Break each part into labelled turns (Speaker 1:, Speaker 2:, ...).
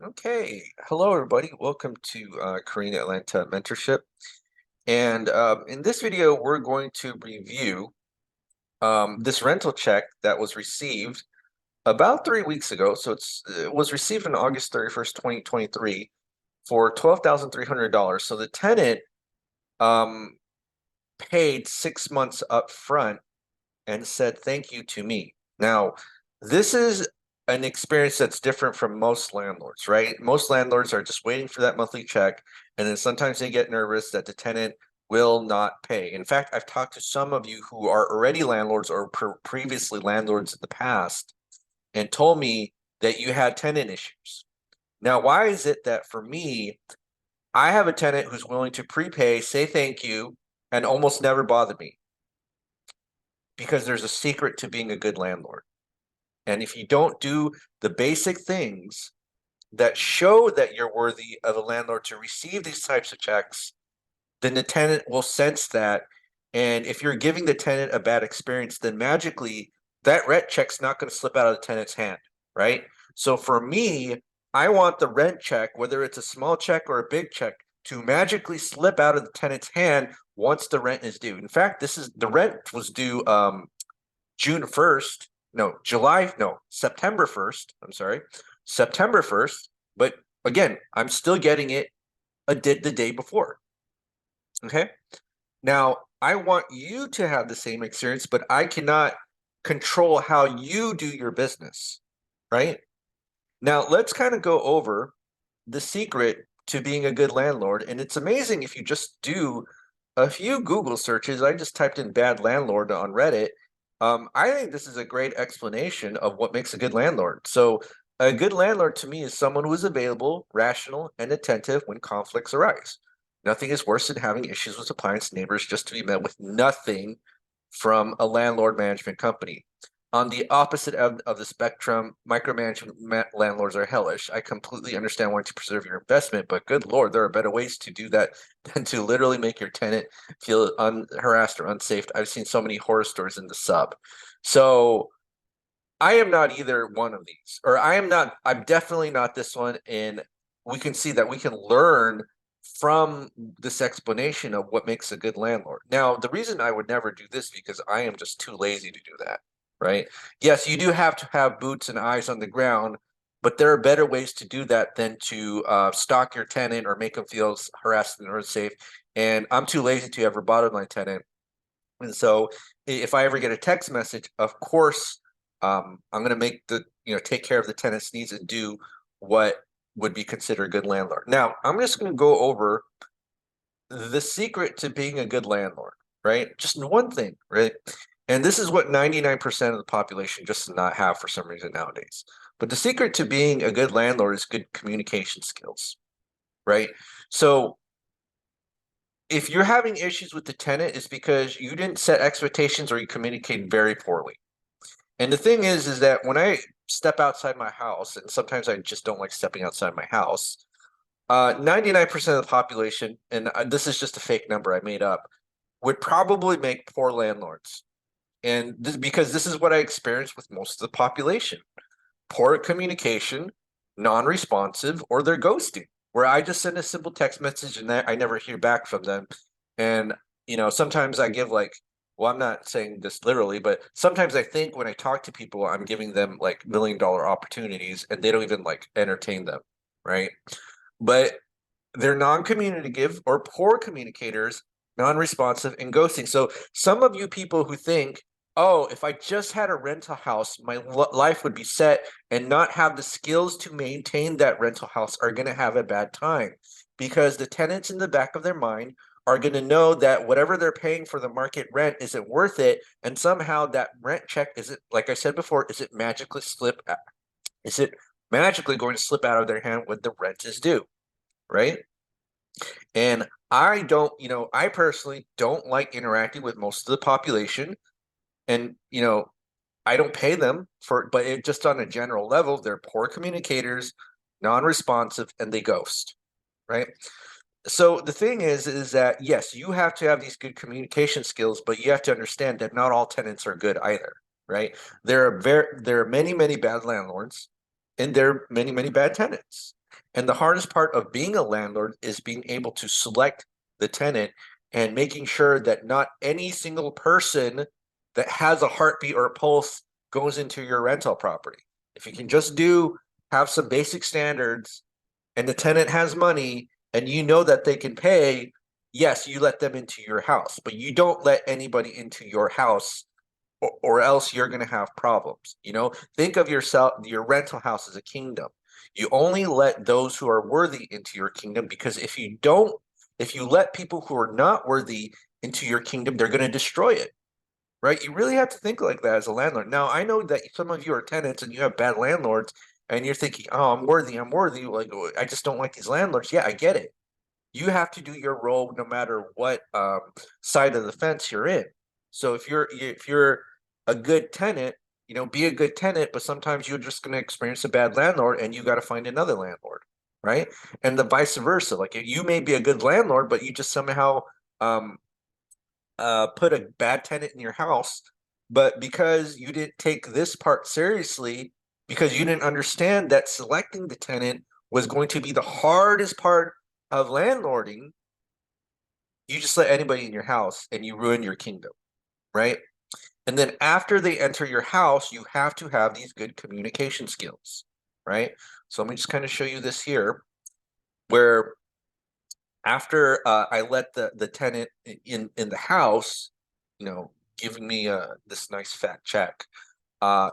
Speaker 1: Okay, hello everybody. Welcome to Korean Atlanta Mentorship. And in this video, we're going to review this rental check that was received about 3 weeks ago. So it was received on August 31st, 2023 for $12,300. So the tenant um, paid 6 months up front and said thank you to me. Now, this is an experience that's different from most landlords, right? Most landlords are just waiting for that monthly check, and then sometimes they get nervous that the tenant will not pay. In fact, I've talked to some of you who are already landlords or previously landlords in the past and told me that you had tenant issues. Now, why is it that for me, I have a tenant who's willing to prepay, say thank you, and almost never bother me? Because there's a secret to being a good landlord. And if you don't do the basic things that show that you're worthy of a landlord to receive these types of checks, then the tenant will sense that. And if you're giving the tenant a bad experience, then magically that rent check's not going to slip out of the tenant's hand, right? So for me, I want the rent check, whether it's a small check or a big check, to magically slip out of the tenant's hand once the rent is due. In fact, the rent was due June 1st, no, July, no, September 1st. I'm sorry, September 1st. But again, I'm still getting it the day before. Okay. Now, I want you to have the same experience, but I cannot control how you do your business, right? Now, let's kind of go over the secret to being a good landlord. And it's amazing if you just do a few Google searches. I just typed in bad landlord on Reddit. I think this is a great explanation of what makes a good landlord. So, a good landlord to me is someone who is available, rational, and attentive when conflicts arise. Nothing is worse than having issues with appliance neighbors just to be met with nothing from a landlord management company. On the opposite of the spectrum, micromanagement landlords are hellish. I completely understand wanting to preserve your investment, but good Lord, there are better ways to do that than to literally make your tenant feel harassed or unsafe. I've seen so many horror stories in the sub. So I am not either one of these, or I'm definitely not this one. And we can see that we can learn from this explanation of what makes a good landlord. Now, the reason I would never do this because I am just too lazy to do that, right? Yes, you do have to have boots and eyes on the ground, but there are better ways to do that than to stalk your tenant or make them feel harassed and unsafe. And I'm too lazy to ever bother my tenant. And so if I ever get a text message, of course, I'm going to take care of the tenant's needs and do what would be considered a good landlord. Now, I'm just going to go over the secret to being a good landlord, right? Just one thing, right? And this is what 99% of the population just does not have for some reason nowadays. But the secret to being a good landlord is good communication skills, right? So if you're having issues with the tenant, it's because you didn't set expectations or you communicated very poorly. And the thing is that when I step outside my house, and sometimes I just don't like stepping outside my house, 99% of the population, and this is just a fake number I made up, would probably make poor landlords. And because this is what I experienced with most of the population: poor communication, non-responsive, or they're ghosting, where I just send a simple text message and I never hear back from them. And, sometimes I give well, I'm not saying this literally, but sometimes I think when I talk to people, I'm giving them like $1 million opportunities and they don't even like entertain them, right? But they're non-communicative or poor communicators, non-responsive, and ghosting. So some of you people who think, oh, if I just had a rental house, my life would be set and not have the skills to maintain that rental house are going to have a bad time because the tenants in the back of their mind are going to know that whatever they're paying for the market rent isn't worth it. And somehow that rent check isn't, like I said before, is it magically going to slip out of their hand when the rent is due, right? And I personally don't like interacting with most of the population. And, I don't pay them but just on a general level, they're poor communicators, non-responsive, and they ghost, right? So the thing is that yes, you have to have these good communication skills, but you have to understand that not all tenants are good either, right? There are many, many bad landlords, and there are many, many bad tenants. And the hardest part of being a landlord is being able to select the tenant and making sure that not any single person that has a heartbeat or a pulse goes into your rental property. If you can just have some basic standards and the tenant has money and you know that they can pay, yes, you let them into your house, but you don't let anybody into your house or else you're going to have problems. Think of your rental house as a kingdom. You only let those who are worthy into your kingdom, because if you let people who are not worthy into your kingdom, they're going to destroy it. Right? You really have to think like that as a landlord. Now, I know that some of you are tenants and you have bad landlords and you're thinking, oh, I'm worthy. Like, I just don't like these landlords. Yeah, I get it. You have to do your role no matter what side of the fence you're in. So if you're a good tenant, be a good tenant, but sometimes you're just going to experience a bad landlord and you got to find another landlord, right? And the vice versa. Like, you may be a good landlord, but you just somehow put a bad tenant in your house, but because you didn't take this part seriously, because you didn't understand that selecting the tenant was going to be the hardest part of landlording, you just let anybody in your house and you ruin your kingdom, right? And then after they enter your house, you have to have these good communication skills, right? So let me just kind of show you this here, where after I let the tenant in the house, giving me this nice fat check, I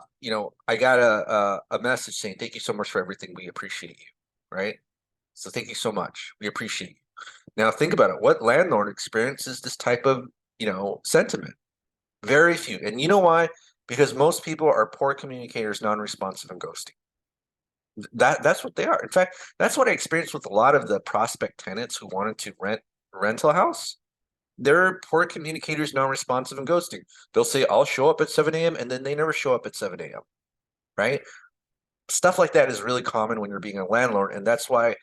Speaker 1: got a message saying, "Thank you so much for everything. We appreciate you." Right? So thank you so much. We appreciate you. Now think about it. What landlord experiences this type of sentiment? Very few. And you know why? Because most people are poor communicators, non-responsive, and ghosting. That's what they are. In fact, that's what I experienced with a lot of the prospect tenants who wanted to rent a house. They're poor communicators, non-responsive, and ghosting. They'll say, "I'll show up at 7 a.m." and then they never show up at 7 a.m. Right? Stuff like that is really common when you're being a landlord, and that's why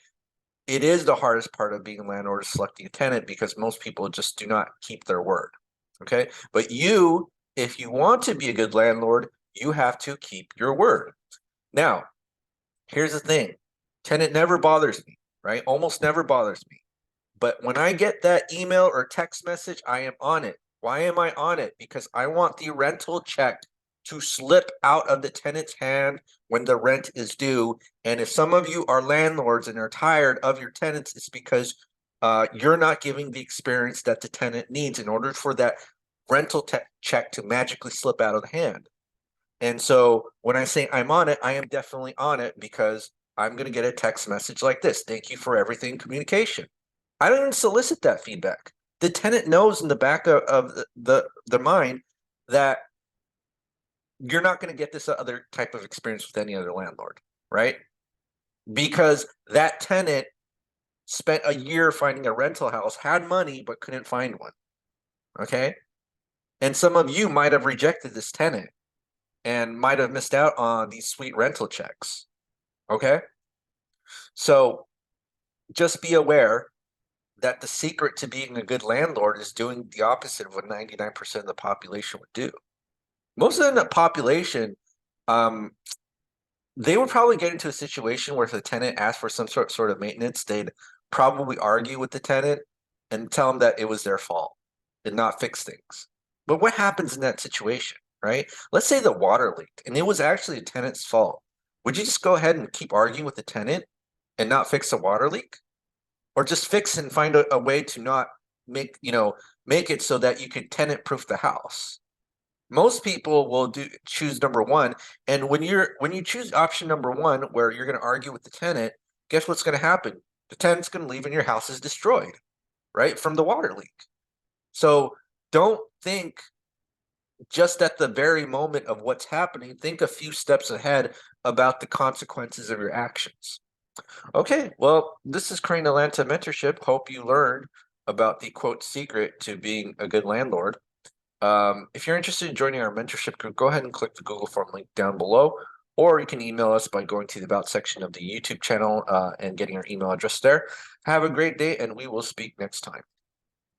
Speaker 1: it is the hardest part of being a landlord is selecting a tenant, because most people just do not keep their word. Okay? But if you want to be a good landlord, you have to keep your word. Now, here's the thing. Tenant never bothers me, right? Almost never bothers me. But when I get that email or text message, I am on it. Why am I on it? Because I want the rental check to slip out of the tenant's hand when the rent is due. And if some of you are landlords and are tired of your tenants, it's because you're not giving the experience that the tenant needs in order for that rental check to magically slip out of the hand. And so when I say I'm on it, I am definitely on it, because I'm going to get a text message like this: "Thank you for everything, communication." I don't even solicit that feedback. The tenant knows in the back of the mind that you're not going to get this other type of experience with any other landlord, right? Because that tenant spent a year finding a rental house, had money, but couldn't find one. Okay? And some of you might have rejected this tenant and might have missed out on these sweet rental checks. Okay? So just be aware that the secret to being a good landlord is doing the opposite of what 99% of the population would do. Most of the population, they would probably get into a situation where if the tenant asked for some sort of maintenance, they'd probably argue with the tenant and tell them that it was their fault and not fix things. But what happens in that situation, right? Let's say the water leaked and it was actually the tenant's fault. Would you just go ahead and keep arguing with the tenant and not fix the water leak? Or just fix and find a way to not make it so that you can tenant proof the house? Most people will choose number one, and when you choose option number one, where you're going to argue with the tenant, guess what's going to happen? The tenant's going to leave and your house is destroyed, right, from the water leak. So don't think just at the very moment of what's happening. Think a few steps ahead about the consequences of your actions. Okay, well, this is Crane Atlanta Mentorship. Hope you learned about the quote secret to being a good landlord. If you're interested in joining our mentorship group, go ahead and click the Google form link down below, or you can email us by going to the About section of the YouTube channel and getting our email address there. Have a great day, and we will speak next time.